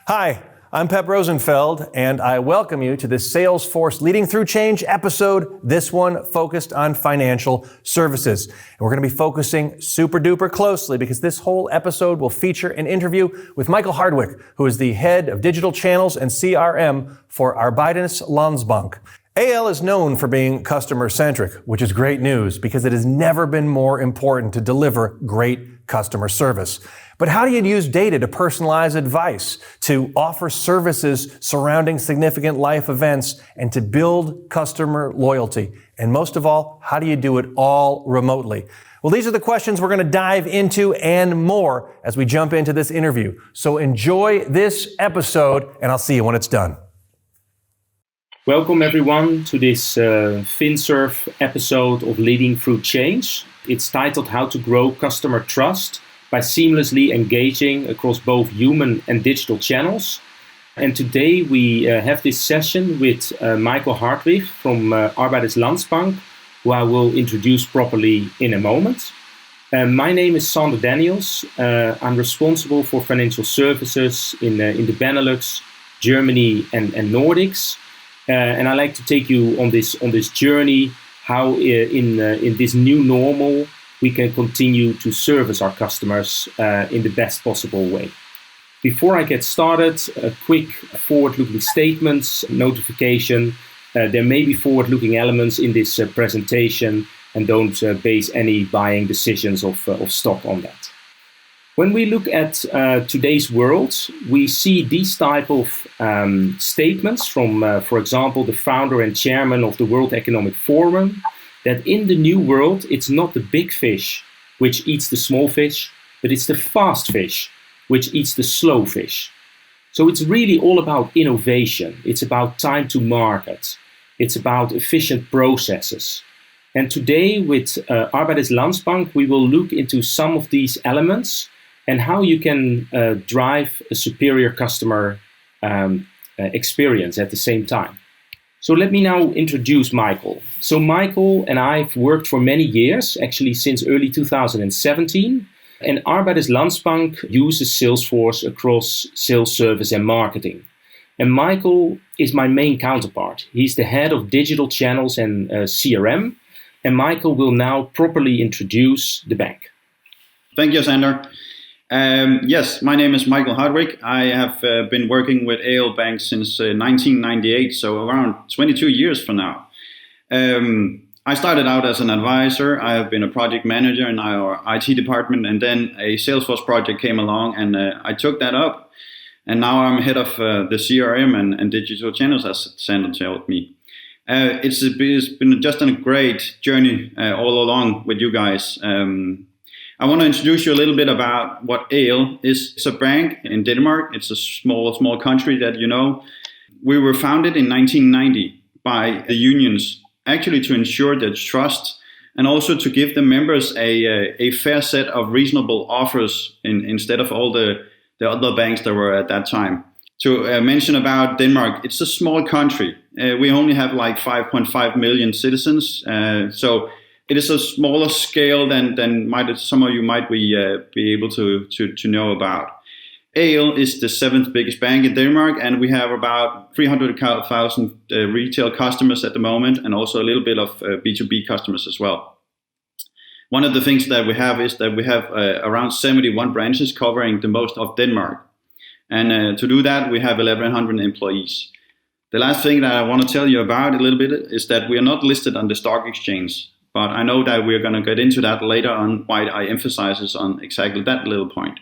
Hi, I'm Pep Rosenfeld, and I welcome you to this Salesforce Leading Through Change episode, this one focused on financial services. And we're going to be focusing super duper closely because this whole episode will feature an interview with Michael Hardwick, who is the head of digital channels and CRM for Arbejdernes Landsbank. AL is known for being customer-centric, which is great news because it has never been more important to deliver great customer service. But how do you use data to personalize advice, to offer services surrounding significant life events, and to build customer loyalty? And most of all, how do you do it all remotely? Well, these are the questions we're going to dive into and more as we jump into this interview. So enjoy this episode, and I'll see you when it's done. Welcome everyone to this FinServe episode of Leading Through Change. It's titled How to Grow Customer Trust by Seamlessly Engaging Across Both Human and Digital Channels. And today we have this session with Michael Hardwick from Arbejdernes Landsbank, who I will introduce properly in a moment. My name is Sander Daniels. I'm responsible for financial services in the Benelux, Germany and Nordics. And I like to take you on this journey, how in this new normal we can continue to service our customers in the best possible way. Before I get started, a quick forward-looking statements, notification. There may be forward-looking elements in this presentation, and don't base any buying decisions of stock on that. When we look at today's world, we see these type of statements from, for example, the founder and chairman of the World Economic Forum, that in the new world, it's not the big fish which eats the small fish, but it's the fast fish which eats the slow fish. So it's really all about innovation. It's about time to market. It's about efficient processes. And today with Arbejdernes Landsbank, we will look into some of these elements and how you can drive a superior customer experience at the same time. So let me now introduce Michael. So Michael and I have worked for many years, actually since early 2017. And Arbejdernes Landsbank uses Salesforce across sales, service and marketing. And Michael is my main counterpart. He's the head of digital channels and CRM. And Michael will now properly introduce the bank. Thank you, Sander. Yes, my name is Michael Hardwick. I have been working with AL Bank since 1998, so around 22 years from now. I started out as an advisor. I have been a project manager in our IT department, and then a Salesforce project came along, and I took that up. And now I'm head of the CRM and digital channels, as Sander told me. It's been just a great journey all along with you guys. I want to introduce you a little bit about what AL is. It's a bank in Denmark. It's a small country that you know. We were founded in 1990 by the unions, actually to ensure the trust and also to give the members a fair set of reasonable offers instead of all the other banks that were at that time. To mention about Denmark, it's a small country. We only have like 5.5 million citizens. So it is a smaller scale than some of you might be able to know about. AL is the 7th biggest bank in Denmark, and we have about 300,000 retail customers at the moment, and also a little bit of B2B customers as well. One of the things that we have is that we have around 71 branches covering the most of Denmark. And to do that, we have 1,100 employees. The last thing that I want to tell you about a little bit is that we are not listed on the stock exchange. But I know that we're going to get into that later on, why I emphasize on exactly that little point.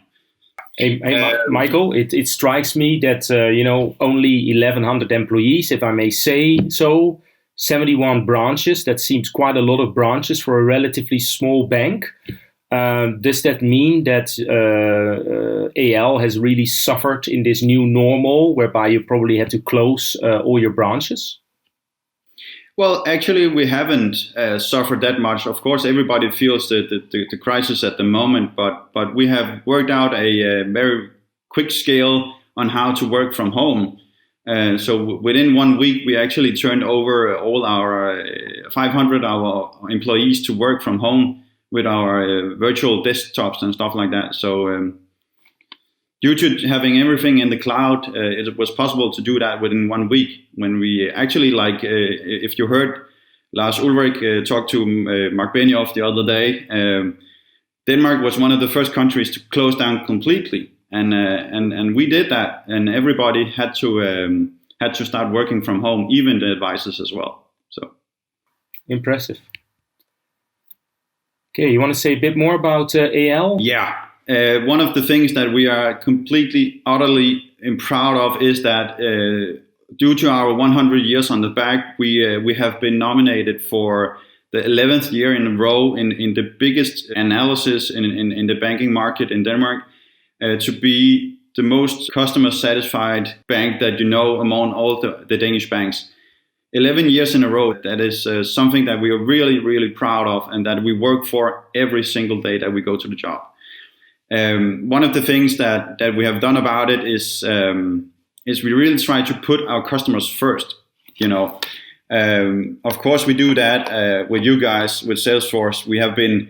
Hey, Michael, it strikes me that, only 1,100 employees, if I may say so, 71 branches. That seems quite a lot of branches for a relatively small bank. Does that mean that AL has really suffered in this new normal, whereby you probably had to close all your branches? Well, actually, we haven't suffered that much. Of course, everybody feels the crisis at the moment, but we have worked out a very quick scale on how to work from home. So within 1 week, we actually turned over all our 500 our employees to work from home with our virtual desktops and stuff like that. So due to having everything in the cloud, it was possible to do that within 1 week. When we actually, if you heard Lars Ulrich talk to Mark Benioff the other day, Denmark was one of the first countries to close down completely, and we did that, and everybody had to start working from home, even the advisors as well. So impressive. Okay, you want to say a bit more about AL? Yeah. One of the things that we are completely, utterly proud of is that due to our 100 years on the back, we have been nominated for the 11th year in a row in the biggest analysis in the banking market in Denmark to be the most customer satisfied bank that you know among all the Danish banks. 11 years in a row, that is something that we are really, really proud of, and that we work for every single day that we go to the job. One of the things that we have done about it is we really try to put our customers first. Of course, we do that with you guys, with Salesforce. We have been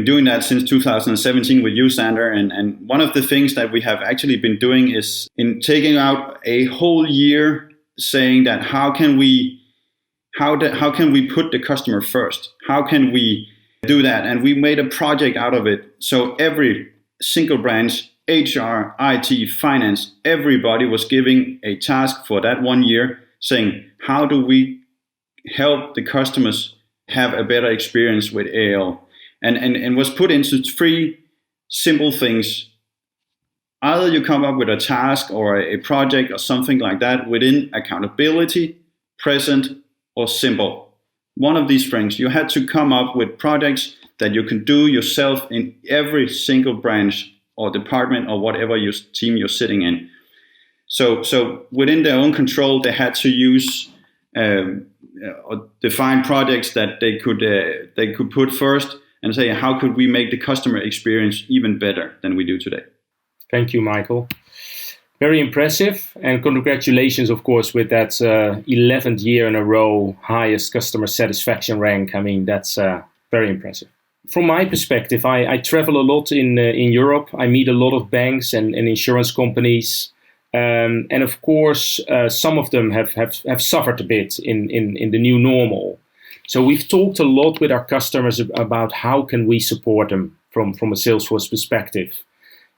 doing that since 2017 with you, Sander. And one of the things that we have actually been doing is in taking out a whole year saying that how can we put the customer first? How can we do that? And we made a project out of it. So every single branch, HR, IT, finance, everybody was giving a task for that 1 year saying, how do we help the customers have a better experience with AL? And was put into 3 simple things. Either you come up with a task or a project or something like that within accountability, present, or simple. One of these things, you had to come up with projects that you can do yourself in every single branch or department or whatever your team you're sitting in. So within their own control, they had to use or define projects that they could put first and say, how could we make the customer experience even better than we do today? Thank you, Michael. Very impressive, and congratulations, of course, with that 11th year in a row highest customer satisfaction rank. I mean, that's very impressive. From my perspective, I travel a lot in Europe. I meet a lot of banks and insurance companies, and of course, some of them have suffered a bit in the new normal. So we've talked a lot with our customers about how can we support them from a Salesforce perspective.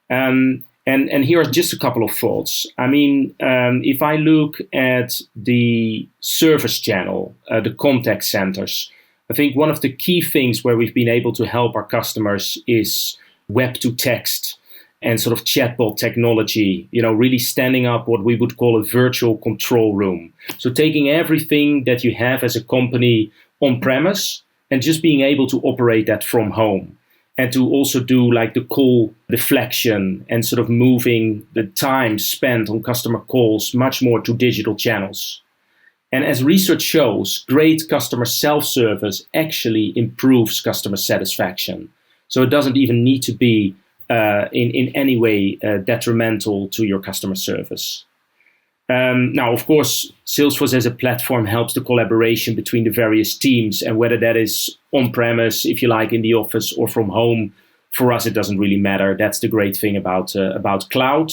And here are just a couple of thoughts. I mean, if I look at the service channel, the contact centers, I think one of the key things where we've been able to help our customers is web to text and sort of chatbot technology, really standing up what we would call a virtual control room. So taking everything that you have as a company on premise and just being able to operate that from home. And to also do like the call deflection and sort of moving the time spent on customer calls much more to digital channels. And as research shows, great customer self-service actually improves customer satisfaction. So it doesn't even need to be in any way detrimental to your customer service. Now, of course, Salesforce as a platform helps the collaboration between the various teams, and whether that is on-premise, if you like, in the office or from home, for us, it doesn't really matter. That's the great thing about cloud.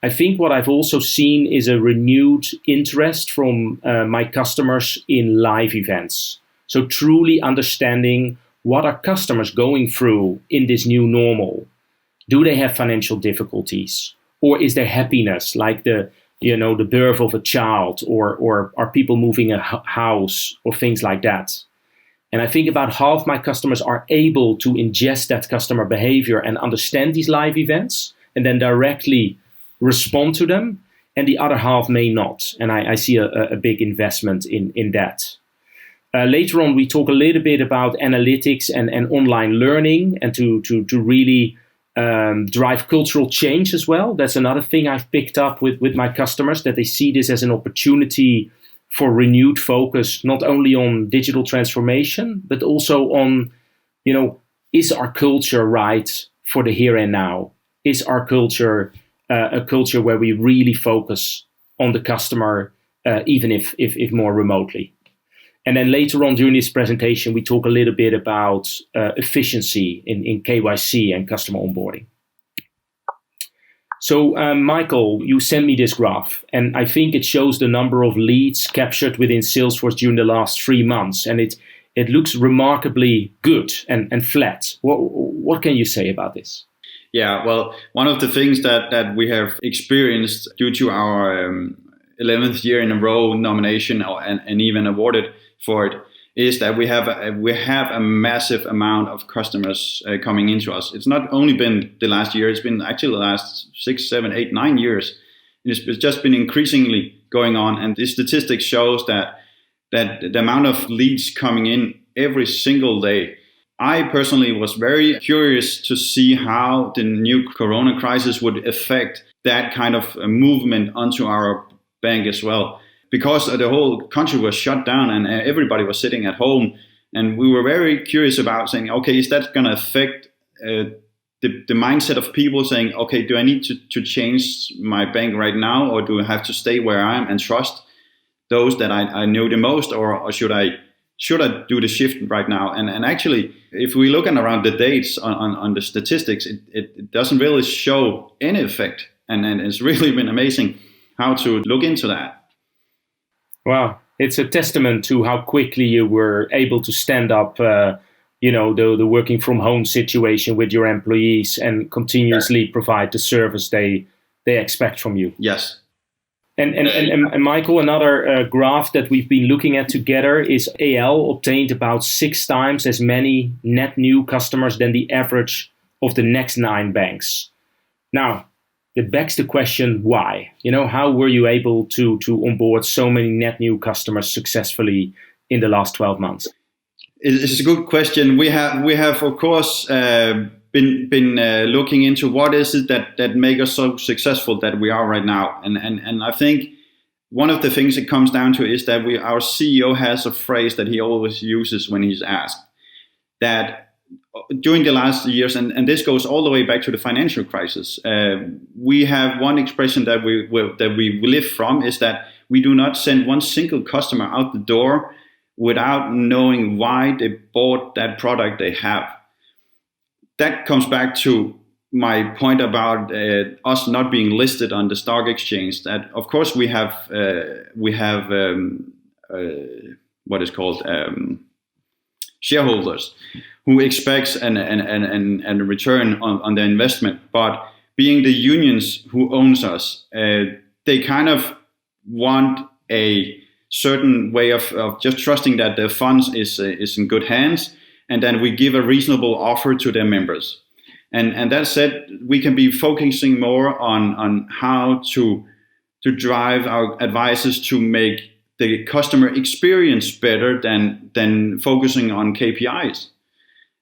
I think what I've also seen is a renewed interest from my customers in live events. So truly understanding what are customers going through in this new normal. Do they have financial difficulties? Or is there happiness, like the birth of a child, or are people moving a house or things like that? And I think about half my customers are able to ingest that customer behavior and understand these live events and then directly respond to them. And the other half may not. And I see a big investment in that. Later on, we talk a little bit about analytics and online learning, and to really drive cultural change as well. That's another thing I've picked up with my customers, that they see this as an opportunity for renewed focus, not only on digital transformation, but also on, is our culture right for the here and now? Is our culture a culture where we really focus on the customer, even if more remotely? And then later on during this presentation, we talk a little bit about efficiency in KYC and customer onboarding. So, Michael, you sent me this graph, and I think it shows the number of leads captured within Salesforce during the last 3 months, and it looks remarkably good and flat. What can you say about this? Yeah, well, one of the things that we have experienced due to our 11th year in a row nomination and even awarded for it is that we have a massive amount of customers coming into us. It's not only been the last year, it's been actually the last 6, 7, 8, 9 years. It's just been increasingly going on. And the statistics shows that the amount of leads coming in every single day. I personally was very curious to see how the new corona crisis would affect that kind of movement onto our bank as well. Because the whole country was shut down and everybody was sitting at home. And we were very curious about saying, okay, is that going to affect the mindset of people saying, okay, do I need to change my bank right now, or do I have to stay where I am and trust those that I know the most, or should I do the shift right now? And actually, if we look around the dates on the statistics, it doesn't really show any effect. And it's really been amazing how to look into that. Wow, it's a testament to how quickly you were able to stand up, the working from home situation with your employees and continuously provide the service they expect from you. Yes. And Michael, another graph that we've been looking at together is AL obtained about 6 times as many net new customers than the average of the next 9 banks. Now, it begs the question, why? How were you able to onboard so many net new customers successfully in the last 12 months? It's a good question. We have of course been looking into what is it that make us so successful that we are right now, and I think one of the things it comes down to is that our CEO has a phrase that he always uses when he's asked, that during the last years, and this goes all the way back to the financial crisis, we have one expression that we live from is that we do not send one single customer out the door without knowing why they bought that product they have. That comes back to my point about us not being listed on the stock exchange. That of course we have what is called shareholders who expects a return on their investment. But being the unions who owns us, they kind of want a certain way of just trusting that their funds is in good hands, and then we give a reasonable offer to their members. And that said, we can be focusing more on how to drive our advisors to make the customer experience better than focusing on KPIs.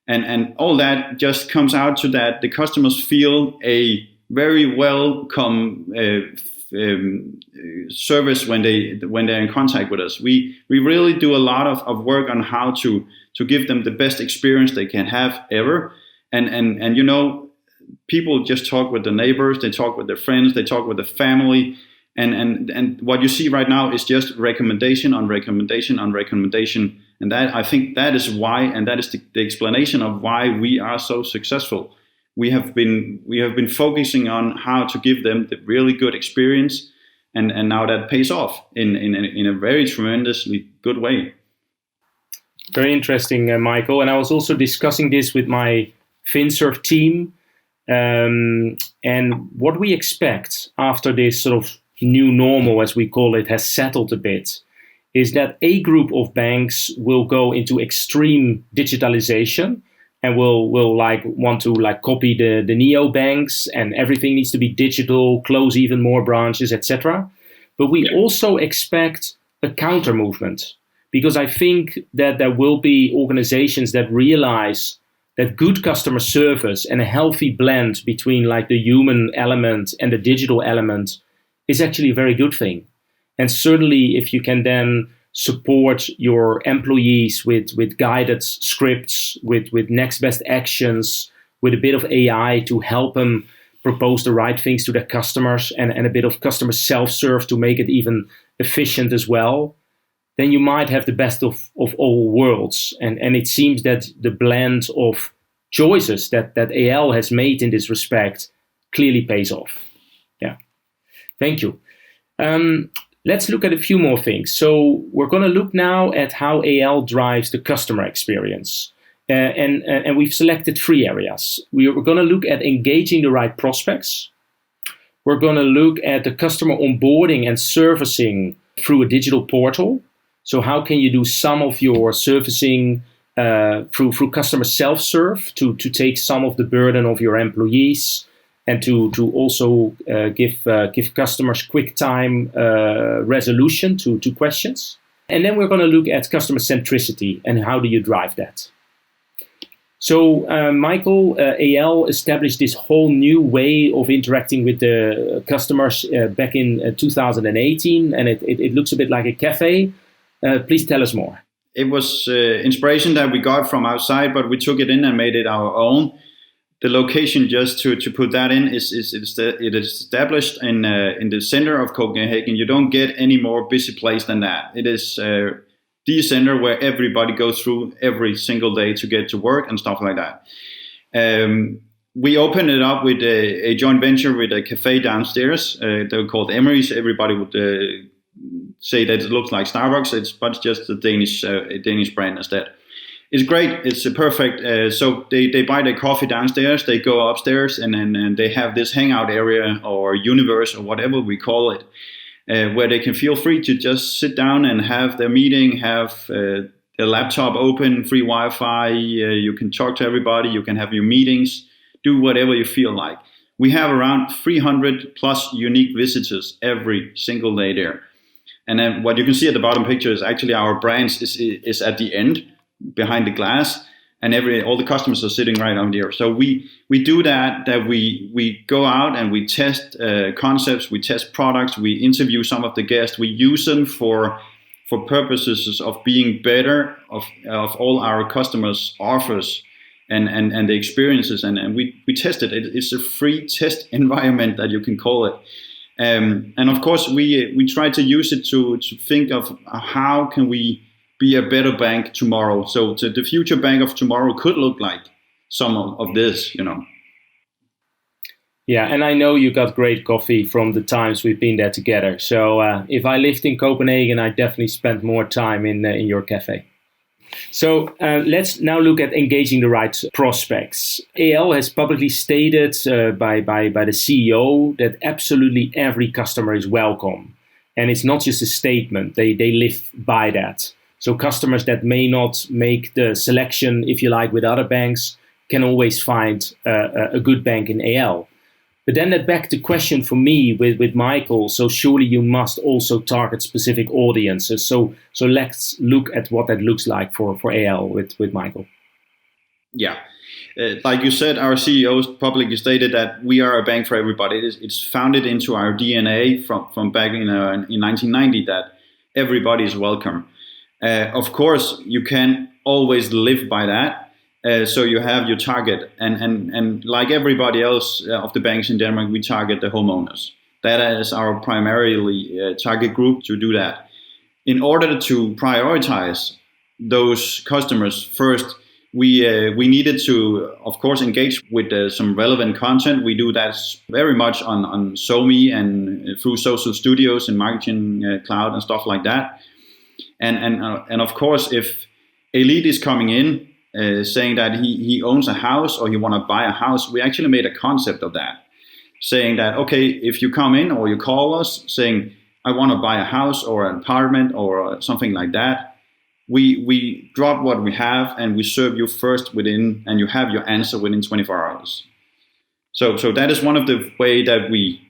And all that just comes out to that the customers feel a very welcome service when they're in contact with us. We really do a lot of work on how to give them the best experience they can have ever. And people just talk with the neighbors, they talk with their friends, they talk with the family. And what you see right now is just recommendation on recommendation on recommendation. And that, I think that is why, and that is the explanation of why we are so successful. We have been focusing on how to give them the really good experience, and now that pays off in a very tremendously good way. Very interesting, Michael. And I was also discussing this with my FinServe team, and what we expect after this sort of new normal, as we call it, has settled a bit, is that a group of banks will go into extreme digitalization and will want to copy the neobanks, and everything needs to be digital, close even more branches, etc. But we also expect a counter movement, because I think that there will be organizations that realize that good customer service and a healthy blend between the human element and the digital element is actually a very good thing. And certainly if you can then support your employees with guided scripts, with next best actions, with a bit of AI to help them propose the right things to their customers, and a bit of customer self-serve to make it even efficient as well, then you might have the best of all worlds. And it seems that the blend of choices that AL has made in this respect clearly pays off. Yeah, thank you. Let's look at a few more things. So we're going to look now at how AL drives the customer experience. And we've selected 3 areas. We're going to look at engaging the right prospects. We're going to look at the customer onboarding and servicing through a digital portal. So how can you do some of your servicing through customer self-serve to take some of the burden of your employees, and to also give customers quick time resolution to questions. And then we're going to look at customer centricity and how do you drive that. So Michael, AL established this whole new way of interacting with the customers back in 2018, and it looks a bit like a cafe. Please tell us more. It was inspiration that we got from outside, but we took it in and made it our own. The location, just to put that in, it is established in the center of Copenhagen. You don't get any more busy place than that. It is the center where everybody goes through every single day to get to work and stuff like that. We opened it up with a joint venture with a cafe downstairs. They were called Emery's. Everybody would say that it looks like Starbucks, but it's just a Danish brand instead. It's great. It's perfect. So they buy their coffee downstairs. They go upstairs, and then they have this hangout area or universe or whatever we call it, where they can feel free to just sit down and have their meeting, have their laptop open, free Wi-Fi. You can talk to everybody. You can have your meetings. Do whatever you feel like. We have around 300 plus unique visitors every single day there. And then what you can see at the bottom picture is actually our branch is at the end, behind the glass, and all the customers are sitting right on there. So we do that we go out and we test concepts, we test products, we interview some of the guests, we use them for purposes of being better of all our customers' offers and the experiences, and we test it. It's a free test environment that you can call it. And of course we try to use it to think of how can we be a better bank tomorrow. So the future bank of tomorrow could look like some of this, you know. Yeah, and I know you got great coffee from the times we've been there together. So if I lived in Copenhagen, I definitely spent more time in your cafe. So let's now look at engaging the right prospects. AL has publicly stated by the CEO that absolutely every customer is welcome. And it's not just a statement, they live by that. So customers that may not make the selection, if you like, with other banks can always find a good bank in AL. But then that begs the question for me with Michael, so surely you must also target specific audiences. So let's look at what that looks like for AL with Michael. Yeah. Like you said, our CEO publicly stated that we are a bank for everybody. It's founded into our DNA from back in 1990 that everybody is welcome. Of course, you can always live by that. So you have your target, and like everybody else of the banks in Denmark, we target the homeowners. That is our primarily target group to do that. In order to prioritize those customers first, we needed to, of course, engage with some relevant content. We do that very much on SoMe and through social studios and marketing cloud and stuff like that. And of course, if a lead is coming in saying that he owns a house or he want to buy a house, we actually made a concept of that, saying that, okay, if you come in or you call us saying, I want to buy a house or an apartment or something like that, we drop what we have and we serve you first and you have your answer within 24 hours. So that is one of the way that we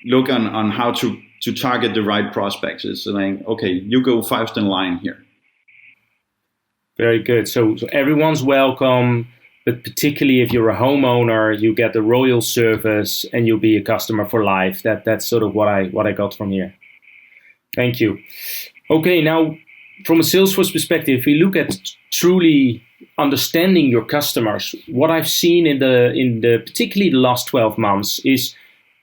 look on how to target the right prospects, is saying, okay, you go first in line here. Very good. So everyone's welcome, but particularly if you're a homeowner, you get the royal service and you'll be a customer for life. That's sort of what I got from here. Thank you. Okay, now from a Salesforce perspective, if we look at truly understanding your customers, what I've seen in the particularly the last 12 months is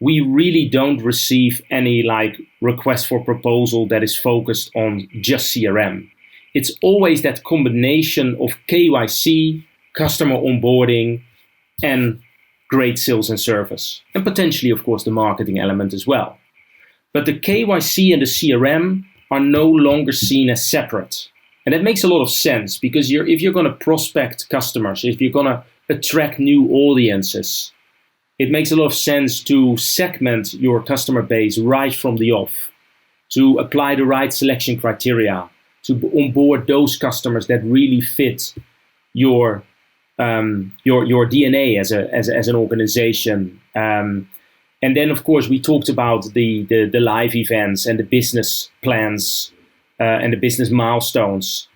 we really don't receive any like request for proposal that is focused on just CRM. It's always that combination of KYC, customer onboarding, and great sales and service. And potentially, of course, the marketing element as well. But the KYC and the CRM are no longer seen as separate. And that makes a lot of sense because if you're going to prospect customers, if you're going to attract new audiences, it makes a lot of sense to segment your customer base right from the off, to apply the right selection criteria, to onboard those customers that really fit your DNA as an organization. And then, of course, we talked about the live events and the business plans and the business milestones.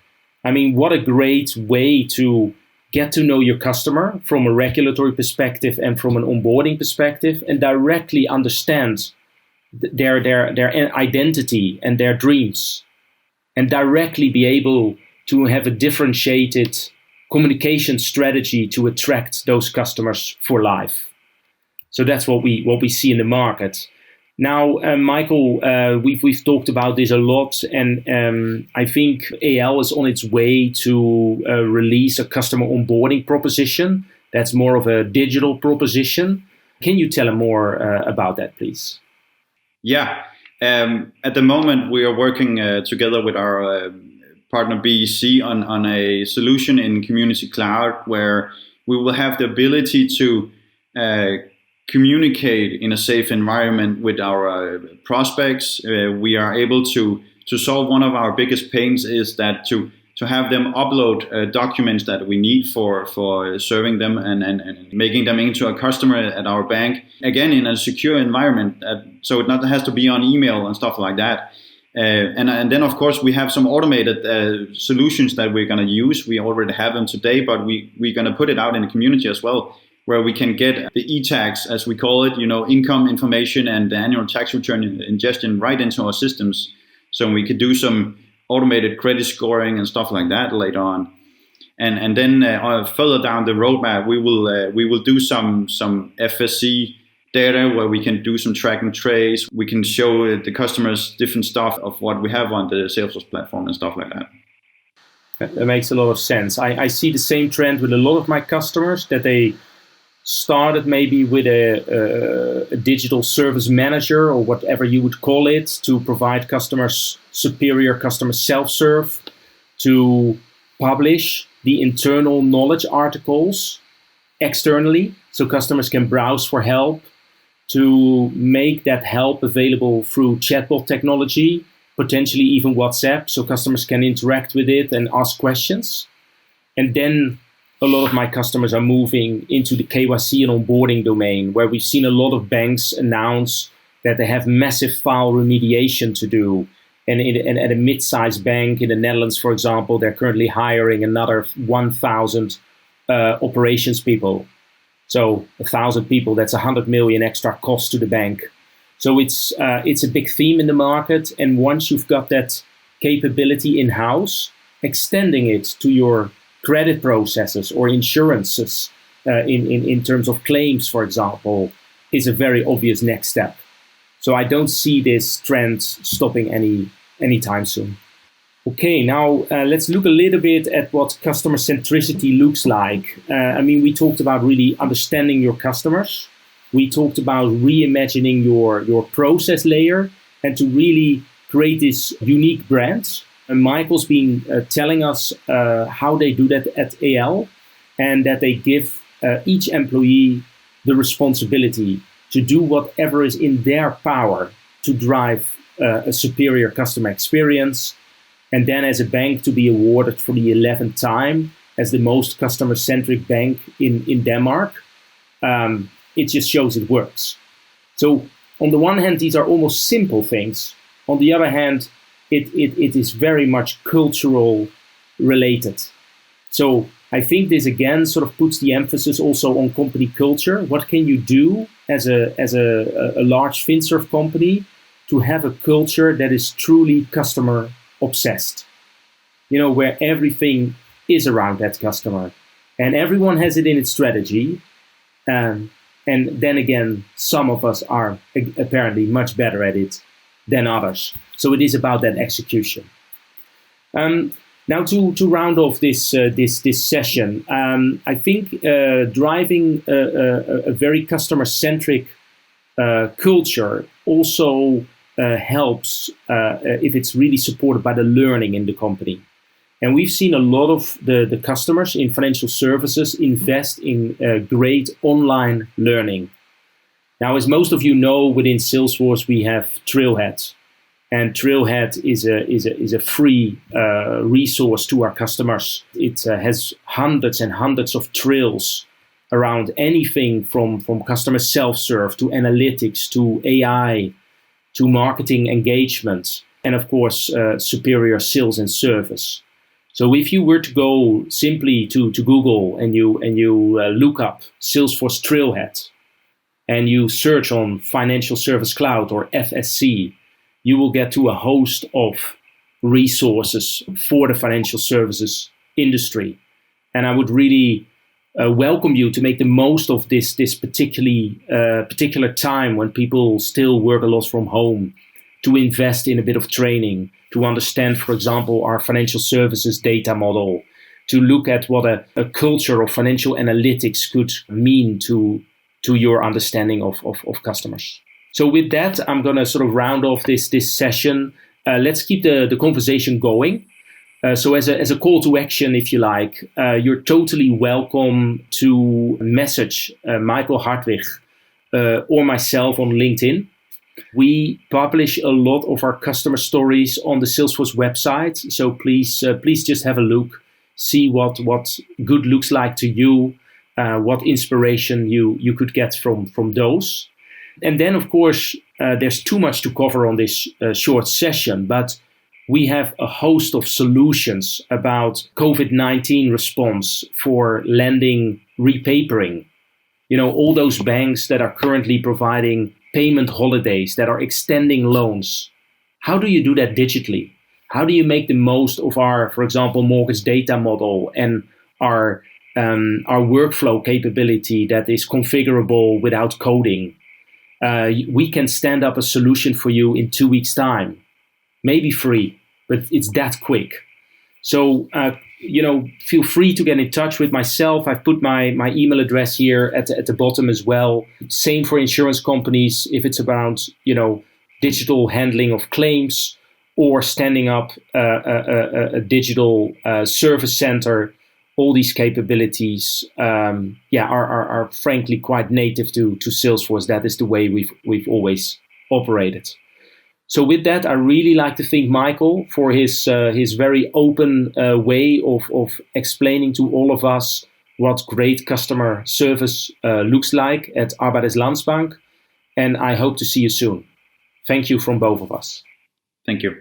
I mean, what a great way to get to know your customer from a regulatory perspective and from an onboarding perspective, and directly understand their identity and their dreams, and directly be able to have a differentiated communication strategy to attract those customers for life. So that's what we see in the market. Now, Michael, we've talked about this a lot, and I think AL is on its way to release a customer onboarding proposition that's more of a digital proposition. Can you tell them more about that, please? Yeah. At the moment, we are working together with our partner BEC on a solution in Community Cloud where we will have the ability to communicate in a safe environment with our prospects. We are able to solve one of our biggest pains is that to have them upload documents that we need for serving them and making them into a customer at our bank, again, in a secure environment. So it not has to be on email and stuff like that. And then, of course, we have some automated solutions that we're going to use. We already have them today, but we're going to put it out in the community as well, where we can get the e-tax, as we call it, income information and the annual tax return ingestion right into our systems. So we could do some automated credit scoring and stuff like that later on. And then further down the roadmap, we will do some FSC data where we can do some track and trace. We can show the customers different stuff of what we have on the Salesforce platform and stuff like that. That makes a lot of sense. I see the same trend with a lot of my customers, that they started maybe with a digital service manager or whatever you would call it to provide customers superior customer self-serve, to publish the internal knowledge articles externally so customers can browse for help, to make that help available through chatbot technology, potentially even WhatsApp, so customers can interact with it and ask questions. And then a lot of my customers are moving into the KYC and onboarding domain, where we've seen a lot of banks announce that they have massive file remediation to do. And at a mid-sized bank in the Netherlands, for example, they're currently hiring another 1,000 operations people. So 1,000 people, that's 100 million extra cost to the bank. So it's a big theme in the market. And once you've got that capability in-house, extending it to your credit processes or insurances in terms of claims, for example, is a very obvious next step. So I don't see this trend stopping anytime soon. Okay, now let's look a little bit at what customer centricity looks like. We talked about really understanding your customers. We talked about reimagining your process layer and to really create this unique brand. And Michael's been telling us how they do that at AL, and that they give each employee the responsibility to do whatever is in their power to drive a superior customer experience. And then as a bank to be awarded for the 11th time as the most customer-centric bank in Denmark, it just shows it works. So on the one hand, these are almost simple things. On the other hand, it is very much cultural related. So I think this again sort of puts the emphasis also on company culture. What can you do as a large FinServ company to have a culture that is truly customer obsessed? Where everything is around that customer and everyone has it in its strategy. And then again, some of us are apparently much better at it than others. So it is about that execution. Now to round off this session, I think driving a very customer-centric culture also helps if it's really supported by the learning in the company. And we've seen a lot of the customers in financial services invest in great online learning. Now, as most of you know, within Salesforce, we have Trailhead. And Trailhead is a free resource to our customers. It has hundreds and hundreds of trails around anything from customer self-serve to analytics to AI to marketing engagement and, of course, superior sales and service. So if you were to go simply to Google and you look up Salesforce Trailhead and you search on Financial Service Cloud or FSC, you will get to a host of resources for the financial services industry. And I would really welcome you to make the most of this particular time when people still work a lot from home, to invest in a bit of training, to understand, for example, our financial services data model, to look at what a culture of financial analytics could mean to your understanding of customers. So with that, I'm going to sort of round off this session. Let's keep the conversation going. So as a call to action, if you like, you're totally welcome to message Michael Hartwig or myself on LinkedIn. We publish a lot of our customer stories on the Salesforce website. So please just have a look, see what good looks like to you, what inspiration you could get from those. And then, of course, there's too much to cover on this short session, but we have a host of solutions about COVID-19 response for lending repapering. You know, all those banks that are currently providing payment holidays, that are extending loans. How do you do that digitally? How do you make the most of our, for example, mortgage data model and our workflow capability that is configurable without coding? We can stand up a solution for you in 2 weeks' time, maybe free, but it's that quick. So, feel free to get in touch with myself. I've put my email address here at the bottom as well. Same for insurance companies, if it's around, digital handling of claims or standing up a digital service center. All these capabilities, are frankly quite native to Salesforce. That is the way we've always operated. So with that, I really like to thank Michael for his very open way of explaining to all of us what great customer service looks like at Arbejdernes Landsbank. And I hope to see you soon. Thank you from both of us. Thank you.